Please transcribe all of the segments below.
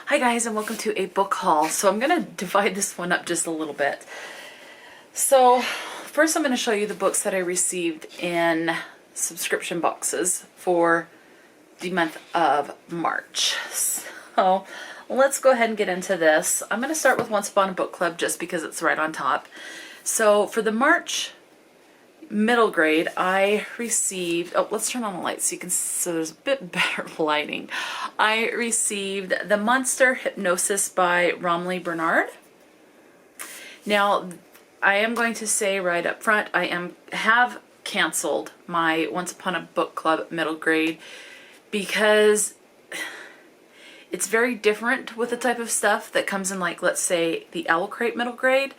Hi guys, and welcome to a book haul. So I'm going to divide this one up just a little bit. So first I'm going to show you the books that I received in subscription boxes for the month of March. So let's go ahead and get into this. I'm going to start with Once Upon a Book Club just because it's right on top. So for the March middle grade, I received, let's turn on the lights so you can, so there's a bit better lighting. I received The Monster Hypnosis by Romily Bernard. Now, I am going to say right up front, I have canceled my Once Upon a Book Club middle grade because it's very different with the type of stuff that comes in, like, let's say the Owl Crate middle grade,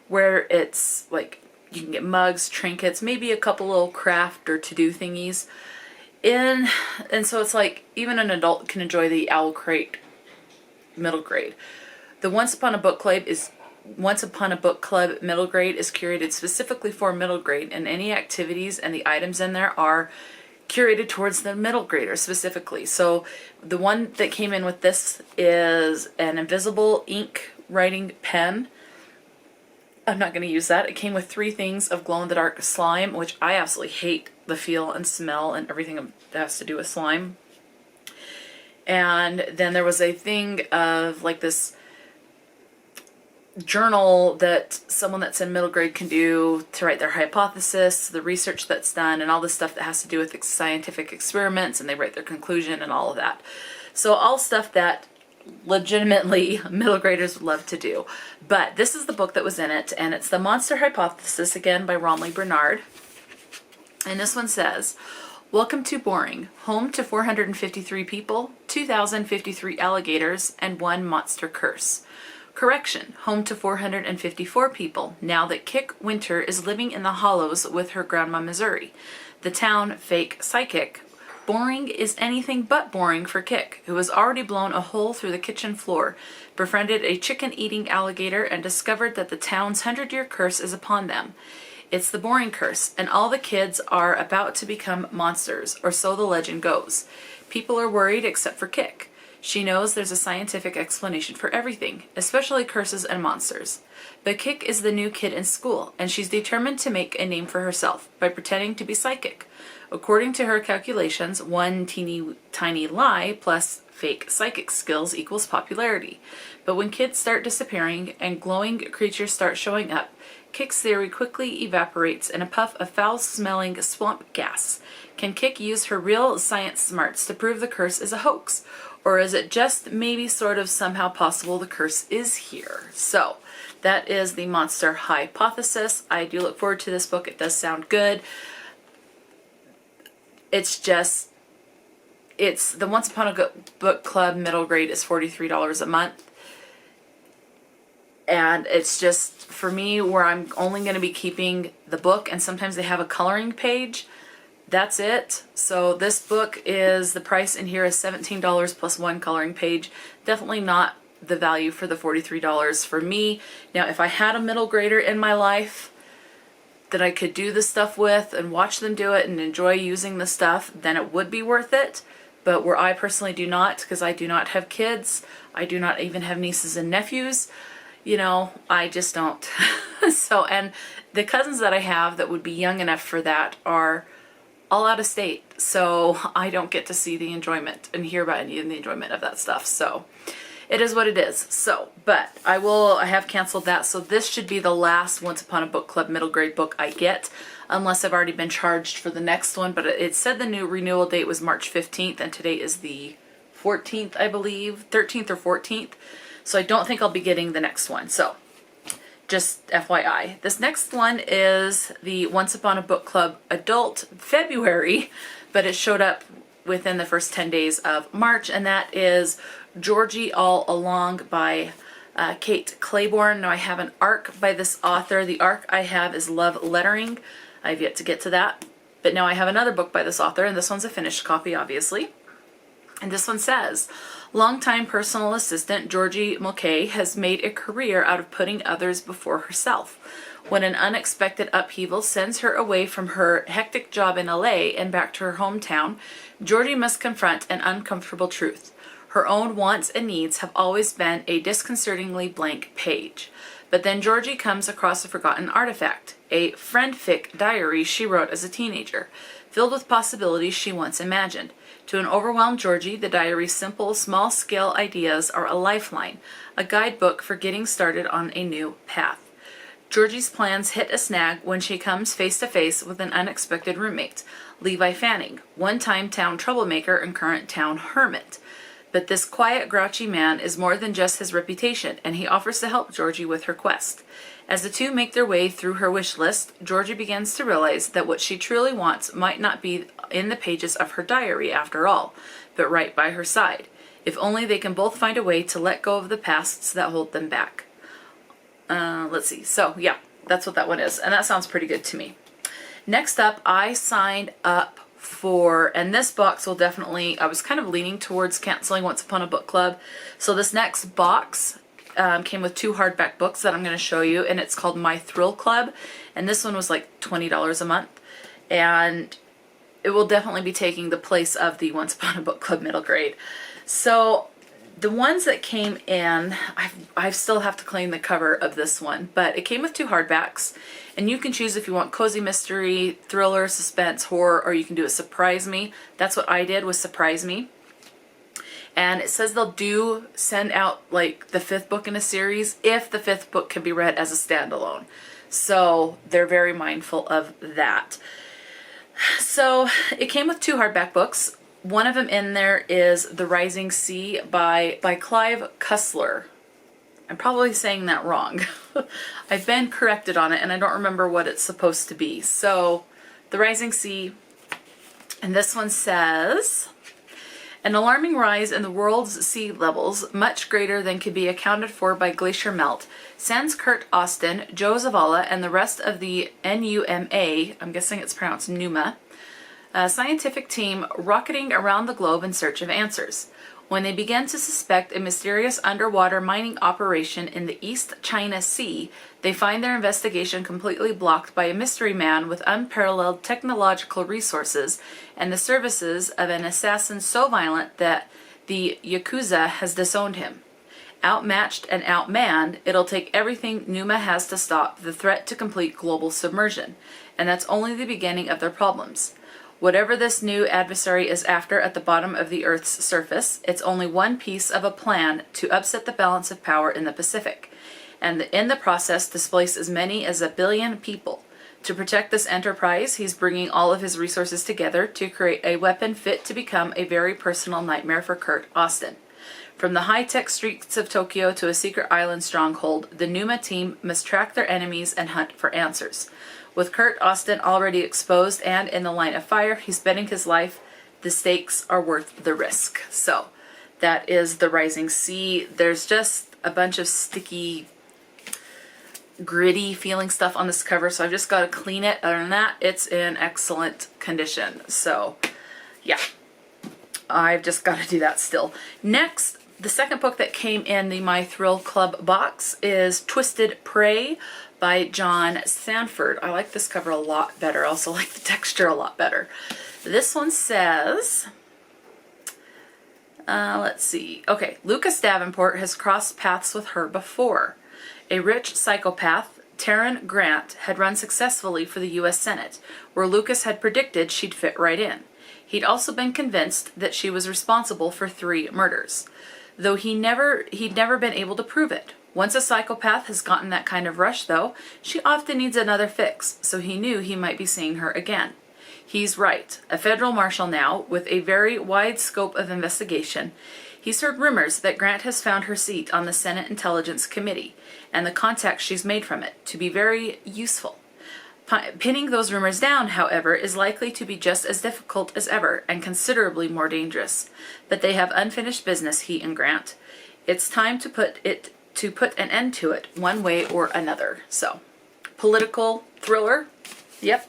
where it's like you can get mugs, trinkets, maybe a couple little craft or to-do thingies. And so it's like even an adult can enjoy the Owl Crate middle grade. The Once Upon a Book Club middle grade is curated specifically for middle grade, and any activities and the items in there are curated towards the middle grader specifically. So the one that came in with this is an invisible ink writing pen. I'm not going to use that. It came with 3 things of glow-in-the-dark slime, which I absolutely hate the feel and smell and everything that has to do with slime. And then there was a thing of like this journal that someone that's in middle grade can do to write their hypothesis, the research that's done, and all the stuff that has to do with scientific experiments, and they write their conclusion and all of that. So all stuff that legitimately middle graders would love to do. But this is the book that was in it, and it's The Monster Hypothesis, again by Romily Bernard. And this one says, "Welcome to Boring, home to 453 people, 2,053 alligators, and 1 monster curse. Correction, home to 454 people, now that Kick Winter is living in the hollows with her grandma Missouri. The town, fake psychic, Boring is anything but boring for Kick, who has already blown a hole through the kitchen floor, befriended a chicken-eating alligator, and discovered that the town's 100-year curse is upon them. It's the Boring curse, and all the kids are about to become monsters, or so the legend goes. People are worried except for Kick. She knows there's a scientific explanation for everything, especially curses and monsters. But Kick is the new kid in school, and she's determined to make a name for herself by pretending to be psychic. According to her calculations, 1 teeny tiny lie plus fake psychic skills equals popularity. But when kids start disappearing and glowing creatures start showing up, Kick's theory quickly evaporates in a puff of foul-smelling swamp gas. Can Kick use her real science smarts to prove the curse is a hoax? Or is it just maybe sort of somehow possible the curse is here?" So that is The Monster Hypothesis. I do look forward to this book. It does sound good. It's the Once Upon a Book Club middle grade is $43 a month. And it's just, for me, where I'm only going to be keeping the book, and sometimes they have a coloring page. That's it. So this book is, the price in here is $17 plus 1 coloring page. Definitely not the value for the $43 for me. Now, if I had a middle grader in my life that I could do this stuff with and watch them do it and enjoy using the stuff, then it would be worth it. But where I personally do not, because I do not have kids, I do not even have nieces and nephews, you know, I just don't. So, and the cousins that I have that would be young enough for that are all out of state, so I don't get to see the enjoyment and hear about any of the enjoyment of that stuff. So it is what it is. So, but I have canceled that, so this should be the last Once Upon a Book Club middle grade book I get, unless I've already been charged for the next one. But it said the new renewal date was March 15th, and today is the 14th, I believe, 13th or 14th. So I don't think I'll be getting the next one. So just FYI. This next one is the Once Upon a Book Club Adult February, but it showed up within the first 10 days of March, and that is Georgie All Along by Kate Clayborn. Now I have an ARC by this author. The ARC I have is Love Lettering. I've yet to get to that. But now I have another book by this author, and this one's a finished copy, obviously. And this one says, longtime personal assistant Georgie Mulcahy has made a career out of putting others before herself. When an unexpected upheaval sends her away from her hectic job in LA and back to her hometown, Georgie must confront an uncomfortable truth. Her own wants and needs have always been a disconcertingly blank page. But then Georgie comes across a forgotten artifact, a friendfic diary she wrote as a teenager, filled with possibilities she once imagined. To an overwhelmed Georgie, the diary's simple, small-scale ideas are a lifeline, a guidebook for getting started on a new path. Georgie's plans hit a snag when she comes face-to-face with an unexpected roommate, Levi Fanning, one-time town troublemaker and current town hermit. But this quiet, grouchy man is more than just his reputation, and he offers to help Georgie with her quest. As the two make their way through her wish list, Georgie begins to realize that what she truly wants might not be in the pages of her diary after all, but right by her side, if only they can both find a way to let go of the pasts that hold them back. Let's see. So, yeah, that's what that one is, and that sounds pretty good to me. Next up, I signed up for, and this box will definitely, I was kind of leaning towards canceling Once Upon a Book Club. So this next box came with 2 hardback books that I'm going to show you, and it's called My Thrill Club, and this one was like $20 a month, and it will definitely be taking the place of the Once Upon a Book Club middle grade. So the ones that came in, I still have to clean the cover of this one, but it came with 2 hardbacks, and you can choose if you want cozy mystery, thriller, suspense, horror, or you can do a surprise me. That's what I did, was surprise me. And it says they'll do send out like the 5th book in a series if the 5th book can be read as a standalone. So they're very mindful of that. So it came with 2 hardback books. One of them in there is The Rising Sea by Clive Cussler. I'm probably saying that wrong. I've been corrected on it and I don't remember what it's supposed to be. So The Rising Sea, and this one says, an alarming rise in the world's sea levels, much greater than could be accounted for by glacier melt, sends Kurt Austin, Joe Zavala, and the rest of the NUMA, I'm guessing it's pronounced Numa, a scientific team rocketing around the globe in search of answers. When they begin to suspect a mysterious underwater mining operation in the East China Sea, they find their investigation completely blocked by a mystery man with unparalleled technological resources and the services of an assassin so violent that the Yakuza has disowned him. Outmatched and outmanned, it'll take everything Numa has to stop the threat to complete global submersion, and that's only the beginning of their problems. Whatever this new adversary is after at the bottom of the Earth's surface, it's only one piece of a plan to upset the balance of power in the Pacific, and in the process displace as many as 1 billion people. To protect this enterprise, he's bringing all of his resources together to create a weapon fit to become a very personal nightmare for Kurt Austin. From the high-tech streets of Tokyo to a secret island stronghold, the Numa team must track their enemies and hunt for answers. With Kurt Austin already exposed and in the line of fire, he's betting his life. The stakes are worth the risk. So that is The Rising Sea. There's just a bunch of sticky, gritty feeling stuff on this cover, so I've just got to clean it. Other than that, it's in excellent condition. So yeah, I've just got to do that still. Next, the second book that came in the My Thrill Club box is Twisted Prey by John Sandford. I like this cover a lot better. I also like the texture a lot better. This one says, let's see. Okay, Lucas Davenport has crossed paths with her before. A rich psychopath, Taryn Grant, had run successfully for the U.S. Senate, where Lucas had predicted she'd fit right in. He'd also been convinced that she was responsible for 3 murders, though he'd never been able to prove it. Once a psychopath has gotten that kind of rush, though, she often needs another fix, so he knew he might be seeing her again. He's right. A federal marshal now, with a very wide scope of investigation, he's heard rumors that Grant has found her seat on the Senate Intelligence Committee, and the contacts she's made from it, to be very useful. Pinning those rumors down, however, is likely to be just as difficult as ever, and considerably more dangerous. But they have unfinished business, he and Grant. It's time to put an end to it, one way or another. So, political thriller. Yep,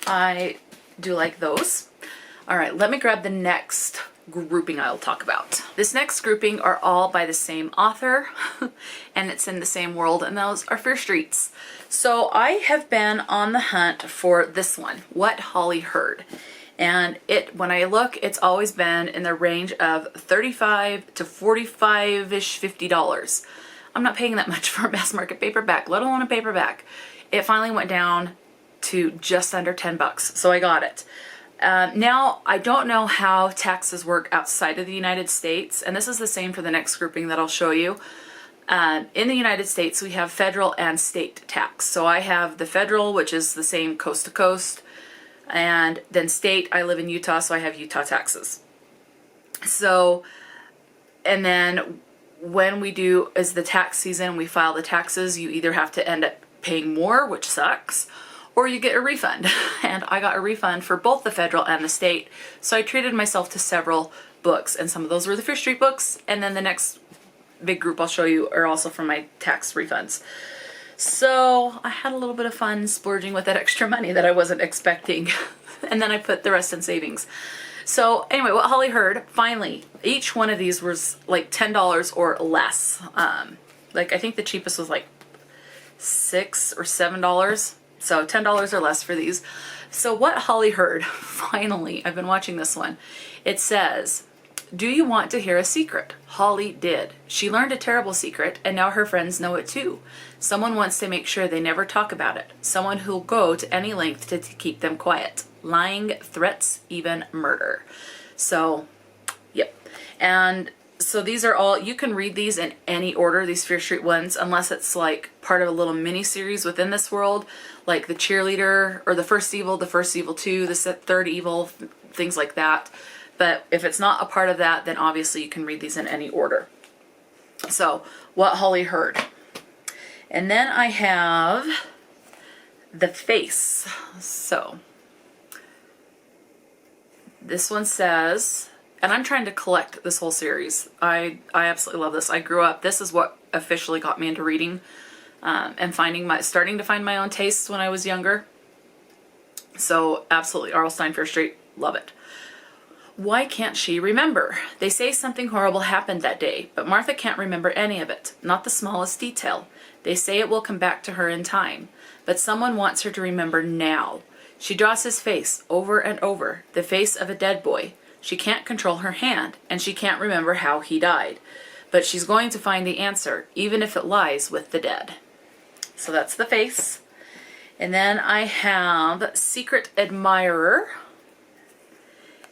I do like those. All right, let me grab the next grouping I'll talk about. This next grouping are all by the same author, and it's in the same world, and those are Fear Streets. So I have been on the hunt for this one, What Holly Heard. And when I look, it's always been in the range of $35 to $45-ish, $50. I'm not paying that much for a mass market paperback, let alone a paperback. It finally went down to just under 10 bucks, so I got it. Now, I don't know how taxes work outside of the United States, and this is the same for the next grouping that I'll show you. In the United States, we have federal and state tax. So I have the federal, which is the same coast to coast, and then state, I live in Utah, so I have Utah taxes. So, and then when we do, is the tax season, we file the taxes, you either have to end up paying more, which sucks, or you get a refund. And I got a refund for both the federal and the state. So I treated myself to several books, and some of those were the Fear Street books, and then the next big group I'll show you are also from my tax refunds. So I had a little bit of fun splurging with that extra money that I wasn't expecting. And then I put the rest in savings. So anyway, what Holly heard, finally, each one of these was like $10 or less. Like I think the cheapest was like $6 or $7. So $10 or less for these. So what Holly heard, finally, I've been watching this one. It says, do you want to hear a secret? Holly did. She learned a terrible secret, and now her friends know it too. Someone wants to make sure they never talk about it. Someone who'll go to any length to keep them quiet. Lying, threats, even murder. So, yep. And so these are all, you can read these in any order, these Fear Street ones, unless it's like part of a little mini series within this world, like the cheerleader, or the first evil 2, the third evil, things like that. But if it's not a part of that, then obviously you can read these in any order. So, what Holly heard. And then I have The Face. So, this one says, and I'm trying to collect this whole series. I absolutely love this. I grew up, this is what officially got me into reading and starting to find my own tastes when I was younger. So, absolutely, R.L. Stine, Fear Street, love it. Why can't she remember? They say something horrible happened that day, but Martha can't remember any of it, not the smallest detail. They say it will come back to her in time, but someone wants her to remember now. She draws his face over and over, the face of a dead boy. She can't control her hand, and she can't remember how he died. But she's going to find the answer, even if it lies with the dead. So that's The Face. And then I have Secret Admirer.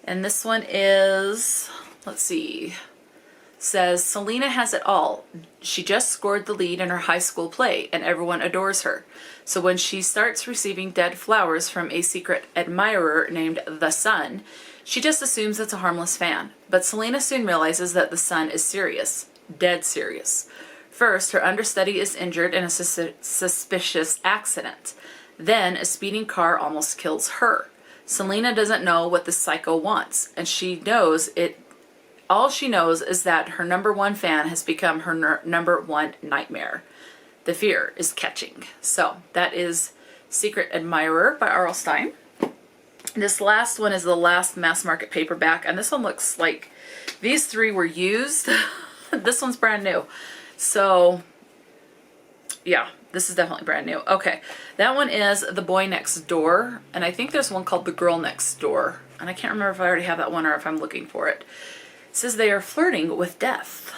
And this one is, let's see, says, Selena has it all. She just scored the lead in her high school play, and everyone adores her. So when she starts receiving dead flowers from a secret admirer named The Sun, she just assumes it's a harmless fan. But Selena soon realizes that The Sun is serious, dead serious. First, her understudy is injured in a suspicious accident. Then, a speeding car almost kills her. Selena doesn't know what the psycho wants, and she knows it. All she knows is that her number one fan has become her number one nightmare. The fear is catching. So that is Secret Admirer by R.L. Stine. This last one is the last mass market paperback, and this one looks like these three were used. This one's brand new. So yeah. This is definitely brand new. Okay, that one is The Boy Next Door, and I think there's one called The Girl Next Door, and I can't remember if I already have that one or if I'm looking for it. It says they are flirting with death.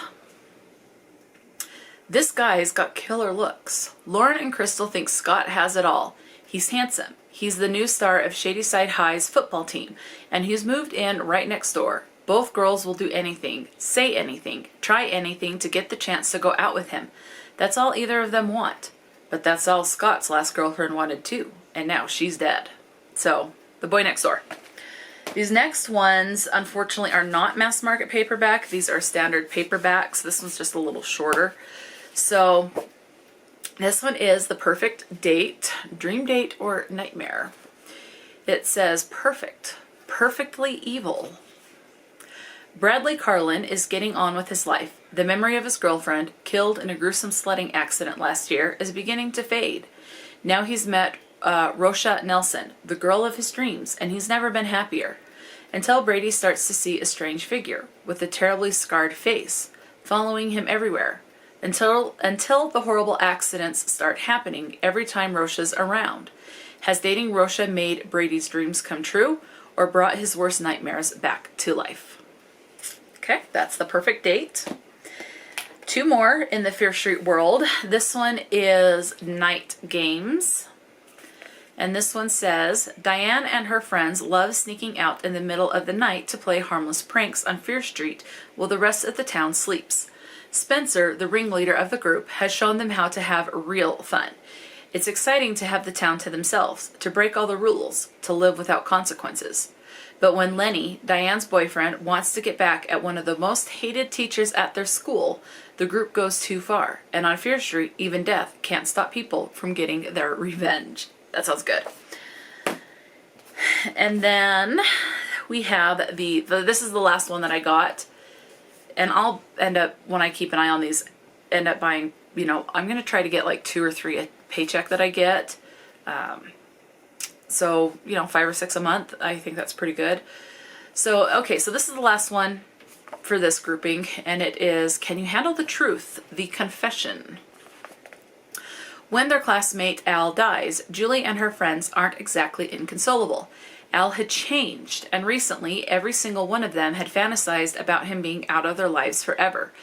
This guy's got killer looks. Lauren and Crystal think Scott has it all. He's handsome. He's the new star of Shadyside High's football team, and he's moved in right next door. Both girls will do anything, say anything, try anything to get the chance to go out with him. That's all either of them want. But that's all Scott's last girlfriend wanted too, and now she's dead. So, The Boy Next Door. These next ones, unfortunately, are not mass market paperback. These are standard paperbacks. This one's just a little shorter. So, this one is The Perfect Date, Dream Date, or Nightmare. It says, perfect, perfectly evil. Bradley Carlin is getting on with his life. The memory of his girlfriend, killed in a gruesome sledding accident last year, is beginning to fade. Now he's met Rosha Nelson, the girl of his dreams, and he's never been happier. Until Brady starts to see a strange figure, with a terribly scarred face, following him everywhere. Until the horrible accidents start happening every time Rosha's around. Has dating Rosha made Brady's dreams come true, or brought his worst nightmares back to life. Okay, that's the perfect date. 2 more in the Fear Street world. This one is Night Games. And this one says, Diane and her friends love sneaking out in the middle of the night to play harmless pranks on Fear Street while the rest of the town sleeps. Spencer, the ringleader of the group, has shown them how to have real fun. It's exciting to have the town to themselves, to break all the rules, to live without consequences. But when Lenny, Diane's boyfriend, wants to get back at one of the most hated teachers at their school, the group goes too far, and on Fear Street, even death can't stop people from getting their revenge. That sounds good. And then we have this is the last one that I got, and I'll end up, when I keep an eye on these, end up buying, I'm going to try to get like 2 or 3 a paycheck that I get. So, 5 or 6 a month. I think that's pretty good. So, okay, so this is the last one for this grouping, and it is, Can You Handle the Truth? The Confession. When their classmate Al dies, Julie and her friends aren't exactly inconsolable. Al had changed, and recently every single one of them had fantasized about him being out of their lives forever.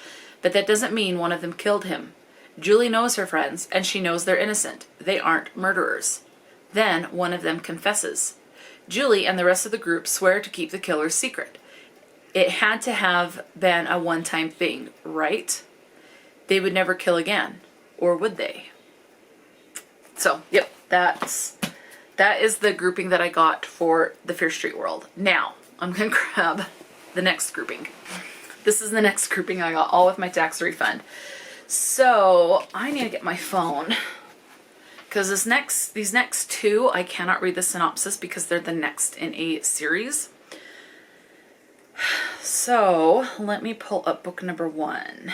But that doesn't mean one of them killed him. Julie knows her friends, and she knows they're innocent. They aren't murderers. Then one of them confesses. Julie and the rest of the group swear to keep the killer's secret. It had to have been a one-time thing, right? They would never kill again, or would they? So, yep, that is the grouping that I got for the Fear Street world. Now, I'm going to grab the next grouping. This is the next grouping I got, all with my tax refund. So, I need to get my phone, because these next 2, I cannot read the synopsis because they're the next in a series. So, let me pull up book number 1.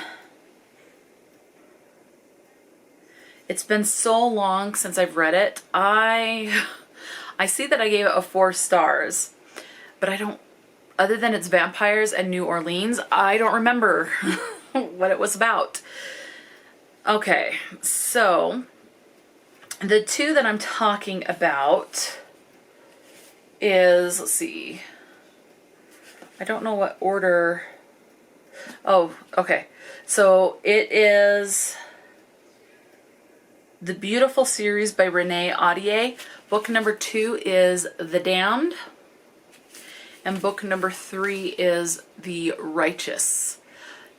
It's been so long since I've read it. I see that I gave it a 4 stars, but I don't, other than it's vampires and New Orleans, I don't remember what it was about. Okay, so the 2 that I'm talking about is, let's see, I don't know what order. Oh, okay. So it is The Beautiful series by Renee Ahdieh. Book number 2 is The Damned. And book number 3 is The Righteous.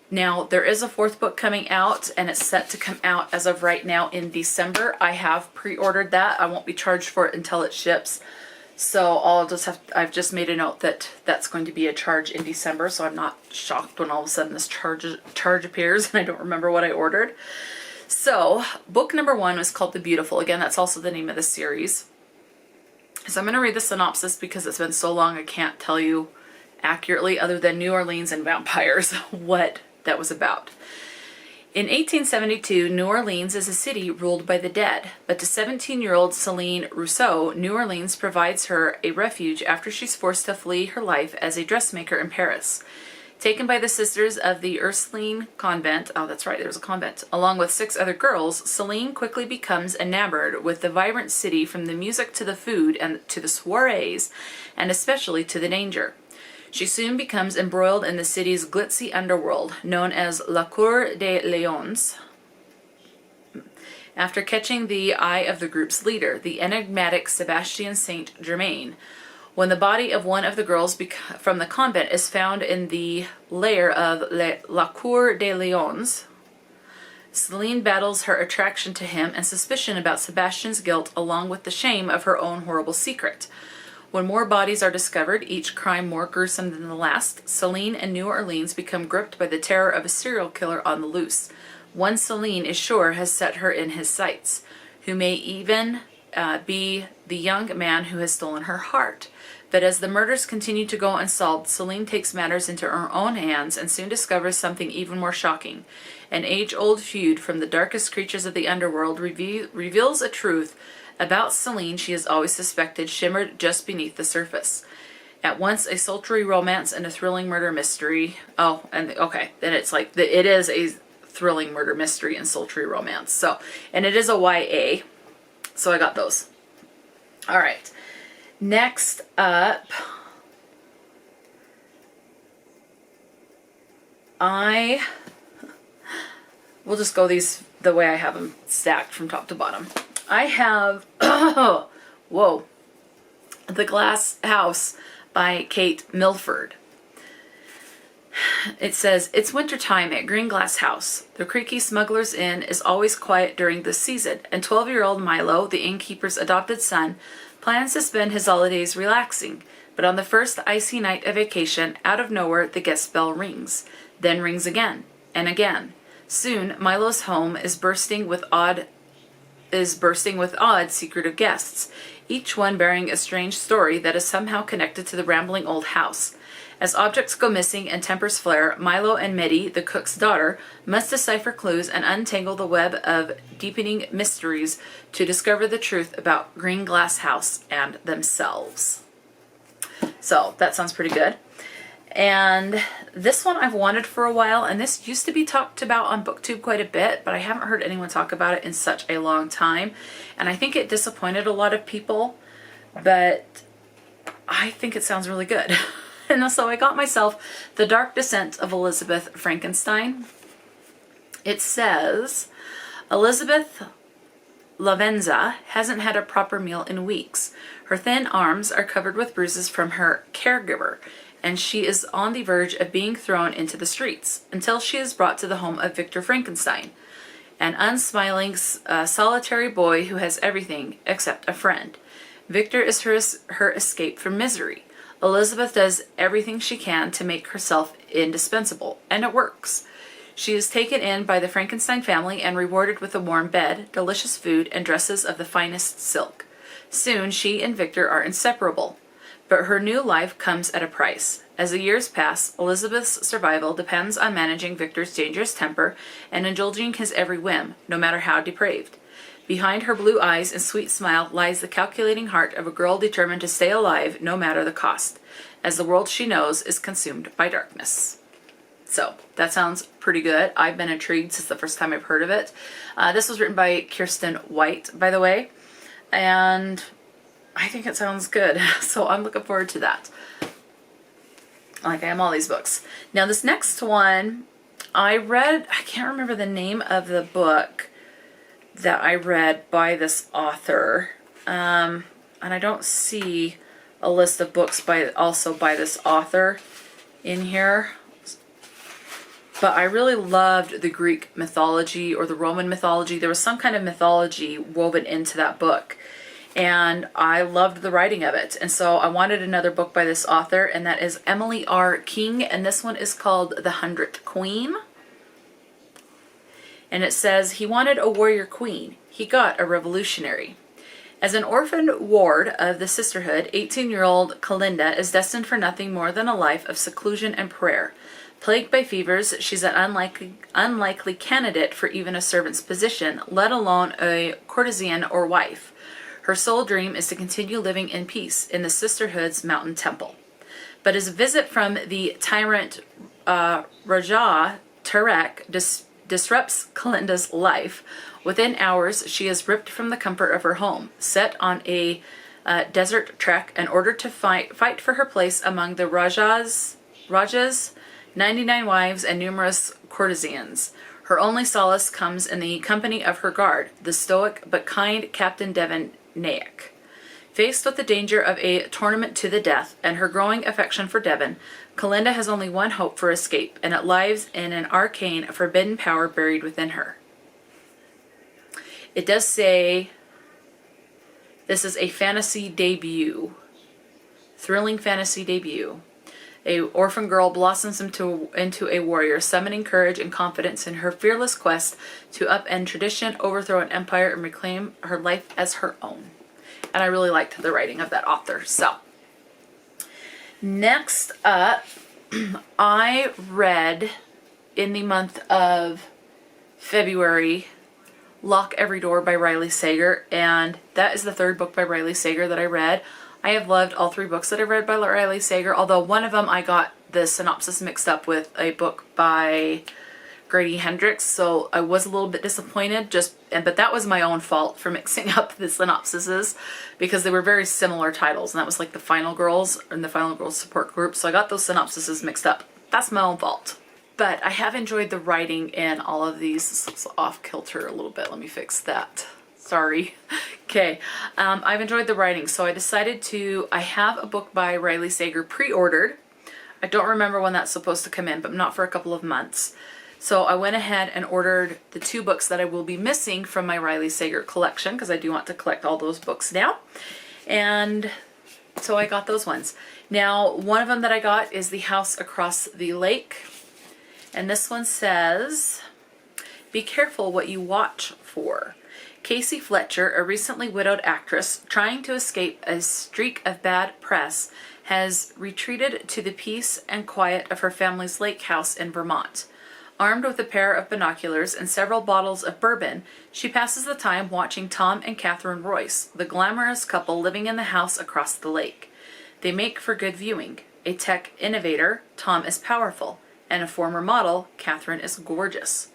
Now, there is a 4th book coming out, and it's set to come out as of right now in December. I have pre-ordered that. I won't be charged for it until it ships. So I've just made a note that that's going to be a charge in December, so I'm not shocked when all of a sudden this charge appears and I don't remember what I ordered. So, book number 1 was called The Beautiful. Again, that's also the name of the series. So I'm going to read the synopsis because it's been so long I can't tell you accurately, other than New Orleans and vampires, what that was about. In 1872, New Orleans is a city ruled by the dead, but to 17-year-old Celine Rousseau, New Orleans provides her a refuge after she's forced to flee her life as a dressmaker in Paris. Taken by the sisters of the Ursuline convent, oh that's right, there's a convent, along with 6 other girls, Celine quickly becomes enamored with the vibrant city, from the music to the food and to the soirees, and especially to the danger. She soon becomes embroiled in the city's glitzy underworld, known as La Cour des Lions. After catching the eye of the group's leader, the enigmatic Sebastian Saint Germain, when the body of one of the girls from the convent is found in the lair of La Cour des Lions, Celine battles her attraction to him and suspicion about Sebastian's guilt, along with the shame of her own horrible secret. When more bodies are discovered, each crime more gruesome than the last, Celine and New Orleans become gripped by the terror of a serial killer on the loose. One Celine is sure has set her in his sights, who may even be the young man who has stolen her heart. But as the murders continue to go unsolved, Celine takes matters into her own hands and soon discovers something even more shocking. An age-old feud from the darkest creatures of the underworld reveals a truth about Celine she has always suspected shimmered just beneath the surface. At once a sultry romance and a thrilling murder mystery. Oh, and okay, then it's like, it is a thrilling murder mystery and sultry romance. So, and it is a YA, so I got those. All right. Next up, we'll just go these the way I have them stacked from top to bottom. I have, whoa, The Glasshouse by Kate Milford. It says, it's wintertime at Green Glasshouse. The creaky Smuggler's Inn is always quiet during this season, and 12-year-old Milo, the innkeeper's adopted son, plans to spend his holidays relaxing. But on the first icy night of vacation, out of nowhere, the guest bell rings. Then rings again, and again. Soon, Milo's home is bursting with odd, secretive guests, each one bearing a strange story that is somehow connected to the rambling old house. As objects go missing and tempers flare, Milo and Mitty, the cook's daughter, must decipher clues and untangle the web of deepening mysteries to discover the truth about Green Glasshouse and themselves. So, that sounds pretty good. And this one I've wanted for a while, and this used to be talked about on BookTube quite a bit, but I haven't heard anyone talk about it in such a long time. And I think it disappointed a lot of people, but I think it sounds really good. And so I got myself The Dark Descent of Elizabeth Frankenstein. It says, Elizabeth Lavenza hasn't had a proper meal in weeks. Her thin arms are covered with bruises from her caregiver, and she is on the verge of being thrown into the streets until she is brought to the home of Victor Frankenstein, an unsmiling, solitary boy who has everything except a friend. Victor is her escape from misery. Elizabeth does everything she can to make herself indispensable, and it works. She is taken in by the Frankenstein family and rewarded with a warm bed, delicious food, and dresses of the finest silk. Soon she and Victor are inseparable. But her new life comes at a price. As the years pass, Elizabeth's survival depends on managing Victor's dangerous temper and indulging his every whim, no matter how depraved. Behind her blue eyes and sweet smile lies the calculating heart of a girl determined to stay alive no matter the cost, as the world she knows is consumed by darkness. So, that sounds pretty good. I've been intrigued since the first time I've heard of it. This was written by Kiersten White, by the way, and I think it sounds good, so I'm looking forward to that. Like I am all these books. Now this next one, I can't remember the name of the book that I read by this author. And I don't see a list of books by this author in here. But I really loved the Greek mythology or the Roman mythology. There was some kind of mythology woven into that book. And I loved the writing of it. And so I wanted another book by this author, and that is Emily R. King. And this one is called The Hundredth Queen. And it says, he wanted a warrior queen. He got a revolutionary. As an orphaned ward of the sisterhood, 18-year-old Kalinda is destined for nothing more than a life of seclusion and prayer. Plagued by fevers, she's an unlikely candidate for even a servant's position, let alone a courtesan or wife. Her sole dream is to continue living in peace in the sisterhood's mountain temple. But as a visit from the tyrant Raja Tarek disrupts Kalinda's life, within hours she is ripped from the comfort of her home, set on a desert trek, and ordered to fight for her place among the Raja's 99 wives and numerous courtesans. Her only solace comes in the company of her guard, the stoic but kind Captain Devon Naik. Faced with the danger of a tournament to the death and her growing affection for Devon, Kalinda has only one hope for escape, and it lies in an arcane, forbidden power buried within her. It does say this is a fantasy debut, thrilling fantasy debut. A orphan girl blossoms into a warrior, summoning courage and confidence in her fearless quest to upend tradition, overthrow an empire, and reclaim her life as her own. And I really liked the writing of that author. So, next up, I read in the month of February, Lock Every Door by Riley Sager, and that is the third book by Riley Sager that I read. I have loved all three books that I've read by Riley Sager, although one of them I got the synopsis mixed up with a book by Grady Hendrix, so I was a little bit disappointed, but that was my own fault for mixing up the synopsises, because they were very similar titles, and that was like the Final Girls and the Final Girls support group, so I got those synopsises mixed up. That's my own fault. But I have enjoyed the writing in all of these. This looks off kilter a little bit. Let me fix that. Sorry. Okay. I've enjoyed the writing. So I decided I have a book by Riley Sager pre-ordered. I don't remember when that's supposed to come in, but not for a couple of months. So I went ahead and ordered the 2 books that I will be missing from my Riley Sager collection, because I do want to collect all those books now. And so I got those ones. Now, one of them that I got is The House Across the Lake. And this one says, be careful what you watch for. Kasie Fletcher, a recently widowed actress trying to escape a streak of bad press, has retreated to the peace and quiet of her family's lake house in Vermont. Armed with a pair of binoculars and several bottles of bourbon, she passes the time watching Tom and Catherine Royce, the glamorous couple living in the house across the lake. They make for good viewing. A tech innovator, Tom is powerful, and a former model, Catherine is gorgeous.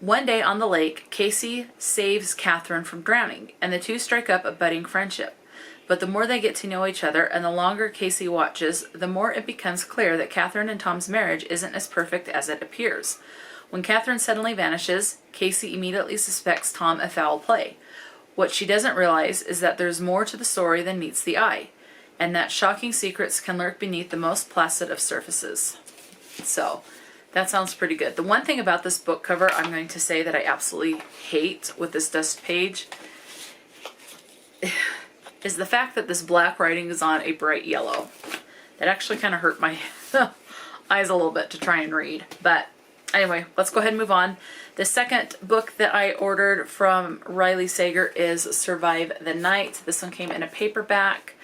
One day on the lake, Kasie saves Catherine from drowning, and the two strike up a budding friendship. But the more they get to know each other and the longer Kasie watches, the more it becomes clear that Catherine and Tom's marriage isn't as perfect as it appears. When Catherine suddenly vanishes, Kasie immediately suspects Tom of foul play. What she doesn't realize is that there's more to the story than meets the eye, and that shocking secrets can lurk beneath the most placid of surfaces. So, that sounds pretty good. The one thing about this book cover I'm going to say that I absolutely hate with this dust page is the fact that this black writing is on a bright yellow. That actually kind of hurt my eyes a little bit to try and read. But anyway, let's go ahead and move on. The second book that I ordered from Riley Sager is Survive the Night. This one came in a paperback.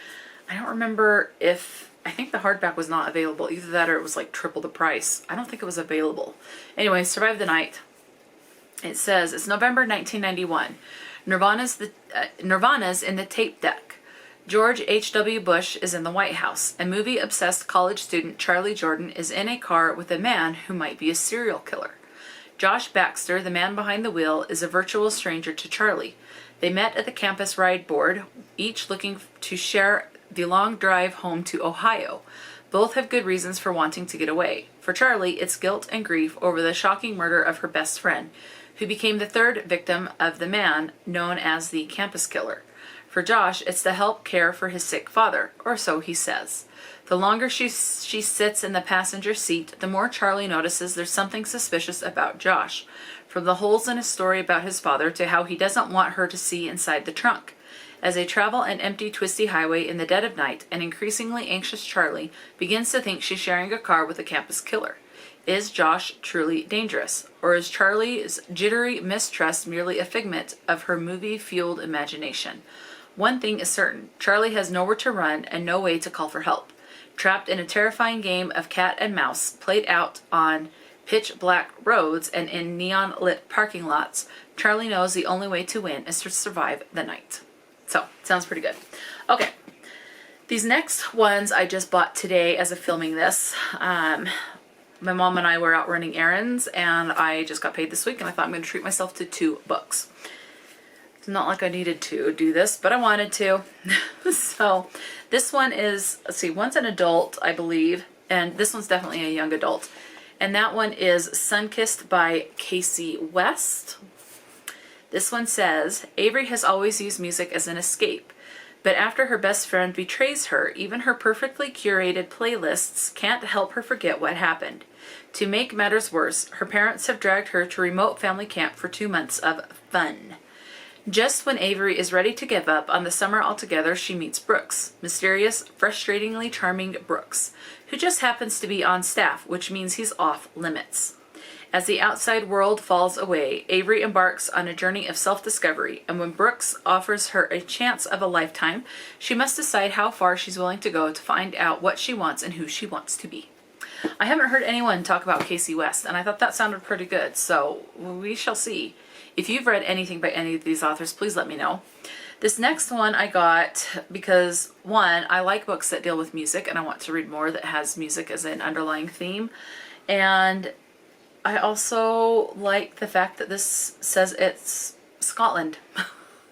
I don't remember I think the hardback was not available. Either that or it was like triple the price. I don't think it was available. Anyway, Survive the Night. It says, it's November 1991. Nirvana's in the tape deck. George H.W. Bush is in the White House. A movie-obsessed college student, Charlie Jordan, is in a car with a man who might be a serial killer. Josh Baxter, the man behind the wheel, is a virtual stranger to Charlie. They met at the campus ride board, each looking to share the long drive home to Ohio. Both have good reasons for wanting to get away. For Charlie, it's guilt and grief over the shocking murder of her best friend, who became the 3rd victim of the man known as the campus killer. For Josh, it's to help care for his sick father, or so he says. The longer she sits in the passenger seat, the more Charlie notices there's something suspicious about Josh, from the holes in his story about his father to how he doesn't want her to see inside the trunk. As they travel an empty, twisty highway in the dead of night, an increasingly anxious Charlie begins to think she's sharing a car with a campus killer. Is Josh truly dangerous? Or is Charlie's jittery mistrust merely a figment of her movie-fueled imagination? One thing is certain, Charlie has nowhere to run and no way to call for help. Trapped in a terrifying game of cat and mouse played out on pitch-black roads and in neon-lit parking lots, Charlie knows the only way to win is to survive the night. So, sounds pretty good. Okay, these next ones I just bought today as of filming this. My mom and I were out running errands, and I just got paid this week, and I thought I'm going to treat myself to 2 books. It's not like I needed to do this, but I wanted to. So this one is, let's see, one's an adult, I believe, and this one's definitely a young adult. And that one is Sunkissed by Kasie West. This one says, Avery has always used music as an escape, but after her best friend betrays her, even her perfectly curated playlists can't help her forget what happened. To make matters worse, her parents have dragged her to remote family camp for 2 months of fun. Just when Avery is ready to give up on the summer altogether, she meets Brooks, mysterious, frustratingly charming Brooks, who just happens to be on staff, which means he's off limits. As the outside world falls away, Avery embarks on a journey of self-discovery, and when Brooks offers her a chance of a lifetime, she must decide how far she's willing to go to find out what she wants and who she wants to be. I haven't heard anyone talk about Kasie West, and I thought that sounded pretty good, so we shall see. If you've read anything by any of these authors, please let me know. This next one I got because, one, I like books that deal with music, and I want to read more that has music as an underlying theme. And I also like the fact that this says it's Scotland.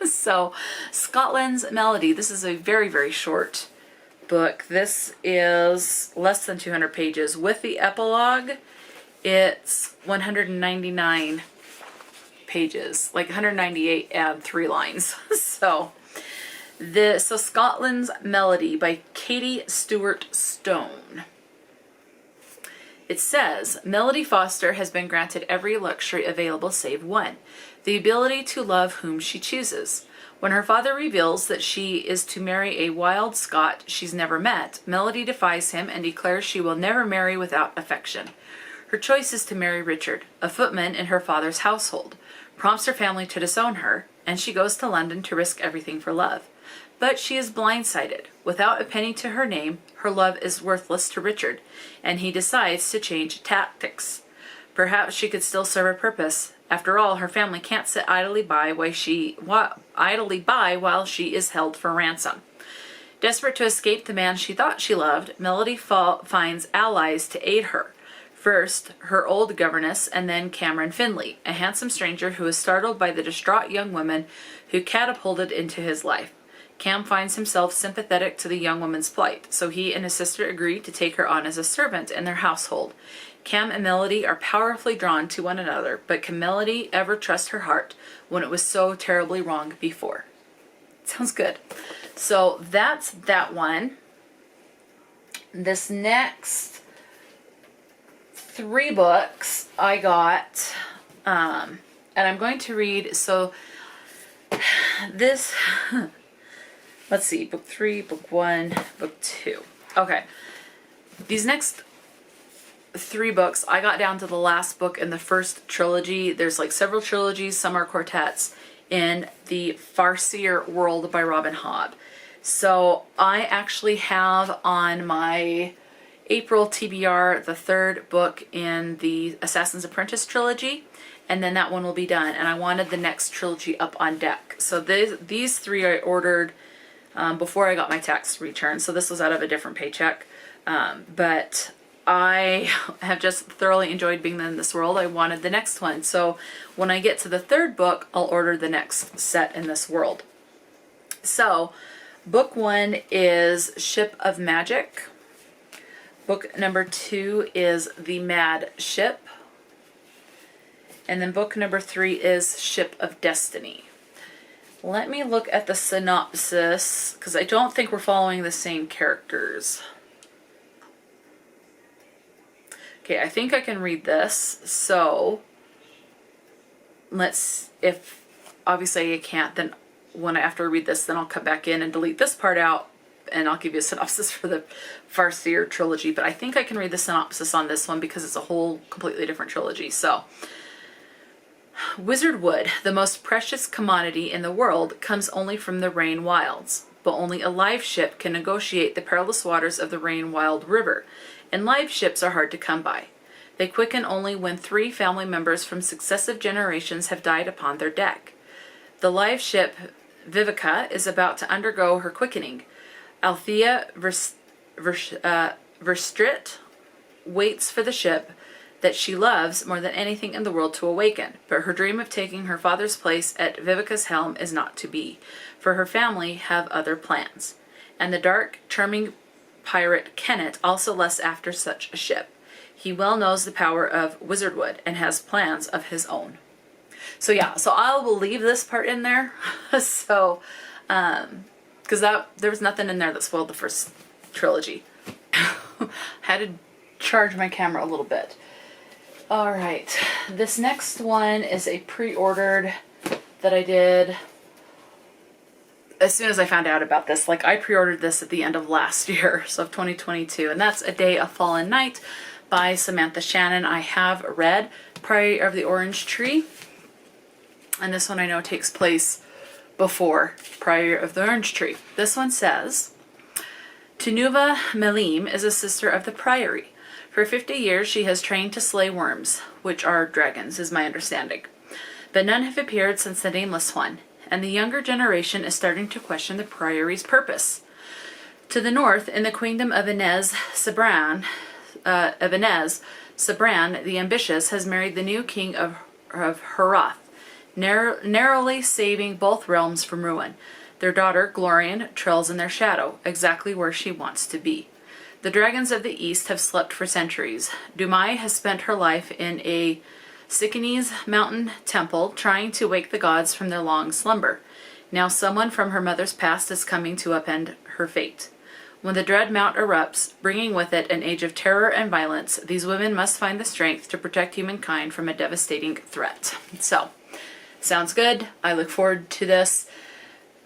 So, Scotland's Melody. This is a very, very short book. This is less than 200 pages with the epilogue. It's 199 pages, like 198 and 3 lines. So Scotland's Melody by Katie Stewart-Stone. It says, Melody Foster has been granted every luxury available save one, the ability to love whom she chooses. When her father reveals that she is to marry a wild Scot she's never met, Melody defies him and declares she will never marry without affection. Her choice is to marry Richard, a footman in her father's household, prompts her family to disown her, and she goes to London to risk everything for love. But she is blindsided. Without a penny to her name, her love is worthless to Richard, and he decides to change tactics. Perhaps she could still serve a purpose. After all, her family can't sit idly by while she is held for ransom. Desperate to escape the man she thought she loved, Melody finds allies to aid her. First, her old governess, and then Cameron Finley, a handsome stranger who is startled by the distraught young woman who catapulted into his life. Cam finds himself sympathetic to the young woman's plight, so he and his sister agree to take her on as a servant in their household. Cam and Melody are powerfully drawn to one another, but can Melody ever trust her heart when it was so terribly wrong before? Sounds good. So that's that one. This next 3 books I got, and I'm going to read, so this, let's see, book 3, book 1, book 2. Okay, these next 3 books, I got down to the last book in the first trilogy. There's like several trilogies, some are quartets, in the Farseer World by Robin Hobb. So I actually have on my April TBR the 3rd book in the Assassin's Apprentice trilogy, and then that one will be done, and I wanted the next trilogy up on deck. So these 3 I ordered before I got my tax return, so this was out of a different paycheck, but I have just thoroughly enjoyed being in this world. I wanted the next one, so when I get to the 3rd book, I'll order the next set in this world. So book 1 is Ship of Magic. Book number 2 is The Mad Ship. And then book number 3 is Ship of Destiny. Let me look at the synopsis, because I don't think we're following the same characters. Okay, I think I can read this. So, if obviously I can't, then after I read this, then I'll come back in and delete this part out, and I'll give you a synopsis for the Farseer trilogy. But I think I can read the synopsis on this one because it's a whole completely different trilogy. So, Wizard wood, the most precious commodity in the world, comes only from the Rain Wilds. But only a live ship can negotiate the perilous waters of the Rain Wild River, and live ships are hard to come by. They quicken only when 3 family members from successive generations have died upon their deck. The live ship Vivica is about to undergo her quickening. Ahdieh Verstrit waits for the ship that she loves more than anything in the world to awaken, but her dream of taking her father's place at Vivica's helm is not to be, for her family have other plans. And the dark, charming pirate Kenneth also lusts after such a ship. He well knows the power of Wizardwood and has plans of his own. So yeah, so I will leave this part in there. So, because there was nothing in there that spoiled the first trilogy. Had to charge my camera a little bit. All right, this next one is a pre-ordered that I did as soon as I found out about this. Like, I pre-ordered this at the end of last year, so of 2022, and that's A Day of Fallen Night by Samantha Shannon. I have read Priory of the Orange Tree, and this one I know takes place before Priory of the Orange Tree. This one says, Tunuva Melim is a sister of the Priory. For 50 years she has trained to slay worms, which are dragons, is my understanding. But none have appeared since the Nameless One, and the younger generation is starting to question the Priory's purpose. To the north, in the kingdom of Inez Sabran, the ambitious, has married the new king of Herath, narrowly saving both realms from ruin. Their daughter, Glorian, trails in their shadow, exactly where she wants to be. The dragons of the east have slept for centuries. Dumai has spent her life in a Sikanese mountain temple trying to wake the gods from their long slumber. Now someone from her mother's past is coming to upend her fate. When the dread mount erupts, bringing with it an age of terror and violence, these women must find the strength to protect humankind from a devastating threat. So, sounds good. I look forward to this.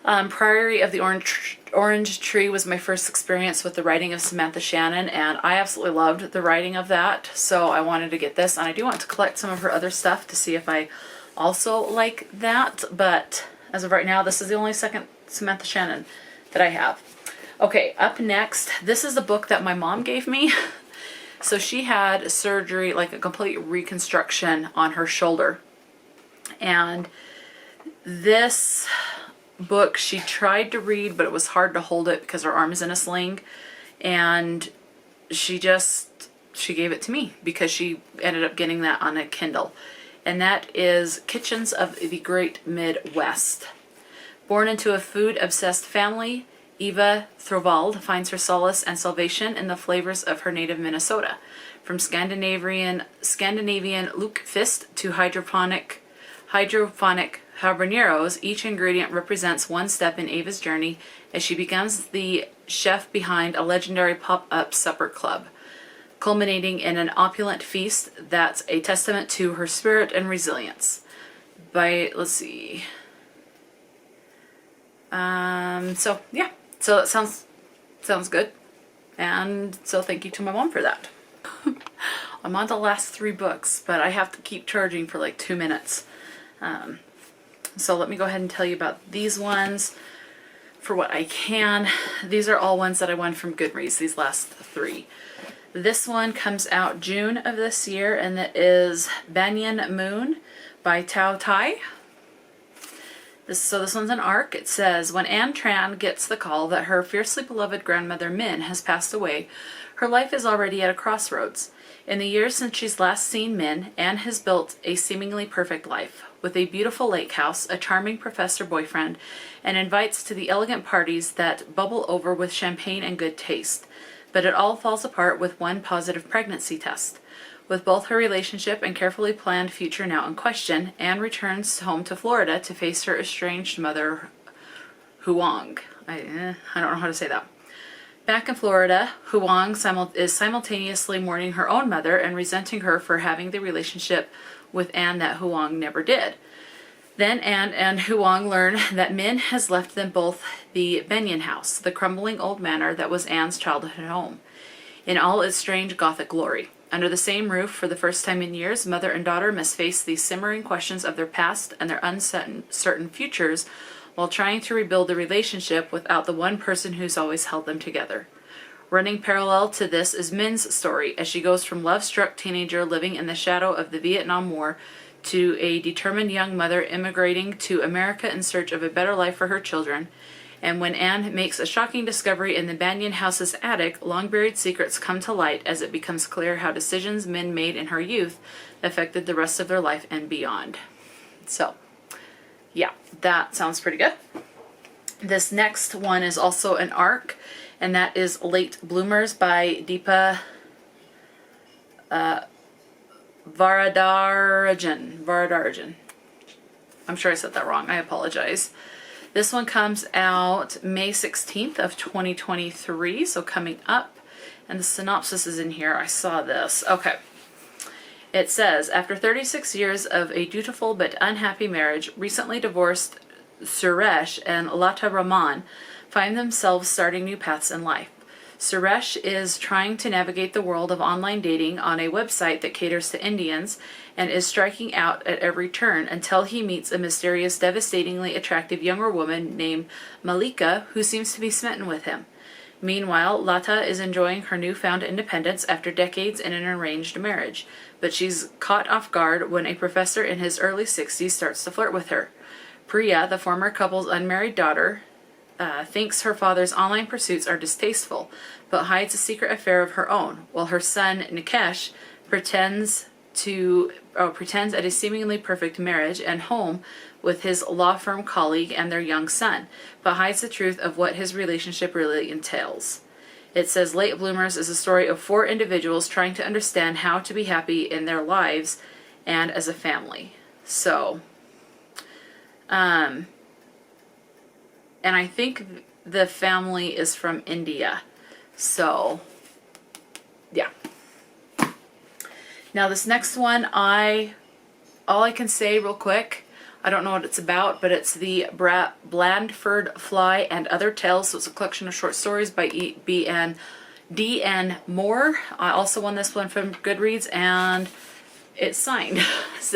Priory of the Orange Tree was my first experience with the writing of Samantha Shannon, and I absolutely loved the writing of that, so I wanted to get this, and I do want to collect some of her other stuff to see if I also like that, but as of right now, this is the only second Samantha Shannon that I have. Okay, up next, this is the book that my mom gave me. So she had surgery, like a complete reconstruction on her shoulder. And this book she tried to read, but it was hard to hold it because her arm is in a sling. And she gave it to me because she ended up getting that on a Kindle. And that is Kitchens of the Great Midwest. Born into a food-obsessed family, Eva Thorvald finds her solace and salvation in the flavors of her native Minnesota. From Scandinavian lutefisk to hydroponic habaneros, each ingredient represents one step in Eva's journey as she becomes the chef behind a legendary pop-up supper club, culminating in an opulent feast that's a testament to her spirit and resilience. Let's see. So that sounds good. And so thank you to my mom for that. I'm on the last 3 books, but I have to keep charging for like 2 minutes. So let me go ahead and tell you about these ones for what I can. These are all ones that I won from Goodreads, these last 3. This one comes out June of this year, and it is Banyan Moon by Tao Tai. This one's an arc. It says, when Anne Tran gets the call that her fiercely beloved grandmother Min has passed away, her life is already at a crossroads. In the years since she's last seen Min, Anne has built a seemingly perfect life, with a beautiful lake house, a charming professor boyfriend, and invites to the elegant parties that bubble over with champagne and good taste. But it all falls apart with one positive pregnancy test. With both her relationship and carefully planned future now in question, Anne returns home to Florida to face her estranged mother, Huang. I don't know how to say that. Back in Florida, Huang is simultaneously mourning her own mother and resenting her for having the relationship with Anne that Huang never did. Then Anne and Huang learn that Min has left them both the Benyon house, the crumbling old manor that was Anne's childhood home, in all its strange Gothic glory. Under the same roof, for the first time in years, mother and daughter must face these simmering questions of their past and their uncertain futures while trying to rebuild the relationship without the one person who's always held them together. Running parallel to this is Min's story, as she goes from love-struck teenager living in the shadow of the Vietnam War to a determined young mother immigrating to America in search of a better life for her children. And when Anne makes a shocking discovery in the Banyan house's attic, long-buried secrets come to light as it becomes clear how decisions Min made in her youth affected the rest of their life and beyond. So, yeah, that sounds pretty good. This next one is also an arc, and that is Late Bloomers by Deepa Varadarajan. I'm sure I said that wrong. I apologize. This one comes out May 16th of 2023, so coming up. And the synopsis is in here. I saw this. Okay. It says, after 36 years of a dutiful but unhappy marriage, recently divorced Suresh and Lata Raman find themselves starting new paths in life. Suresh is trying to navigate the world of online dating on a website that caters to Indians and is striking out at every turn until he meets a mysterious, devastatingly attractive younger woman named Malika who seems to be smitten with him. Meanwhile, Lata is enjoying her newfound independence after decades in an arranged marriage, but she's caught off guard when a professor in his early 60s starts to flirt with her. Priya, the former couple's unmarried daughter, thinks her father's online pursuits are distasteful, but hides a secret affair of her own, while her son Nikesh pretends at a seemingly perfect marriage and home with his law firm colleague and their young son, but hides the truth of what his relationship really entails. It says Late Bloomers is a story of 4 individuals trying to understand how to be happy in their lives and as a family. So, and I think the family is from India. So, yeah. Now this next one, all I can say real quick, I don't know what it's about, but it's the Blandford Fly and Other Tales. So it's a collection of short stories by D.N. Moore. I also won this one from Goodreads, and it's signed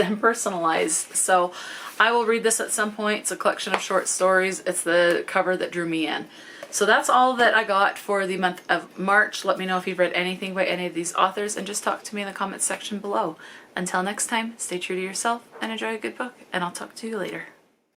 and personalized. So I will read this at some point. It's a collection of short stories. It's the cover that drew me in. So that's all that I got for the month of March. Let me know if you've read anything by any of these authors, and just talk to me in the comments section below. Until next time, stay true to yourself and enjoy a good book, and I'll talk to you later.